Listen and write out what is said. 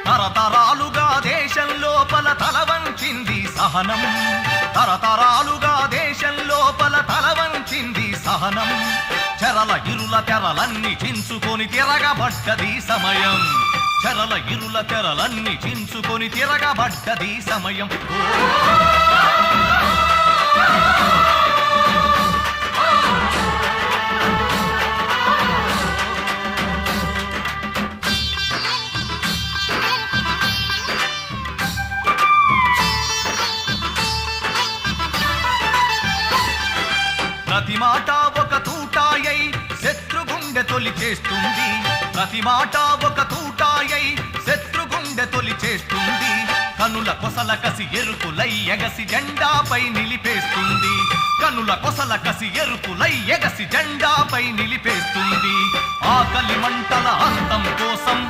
తరతరాలుగా దేశం లోపల తల వంచింది సహనం, తరతరాలుగా దేశం లోపల తల వంచింది సహనం. చెరల ఇరుల తెరలన్నీ చించుకొని తిరగబడ్డది సమయం, చెరల ఇరుల తెరలన్నీ చించుకొని తిరగబడ్డది సమయం. ప్రతి మాట ఒక తూటాయై శత్రుగుండె తొలి చేస్తుంది, ప్రతి మాట ఒక తూటాయై శత్రుగుండె తొలి చేస్తుంది. కనుల కొసల కసి ఎరుపులై ఎగసి జెండాపై నిలిపేస్తుంది, కనుల కొసల కసి ఎరుపులై ఎగసి జెండాపై నిలిపేస్తుంది. ఆకలి మంటల అంతం కోసం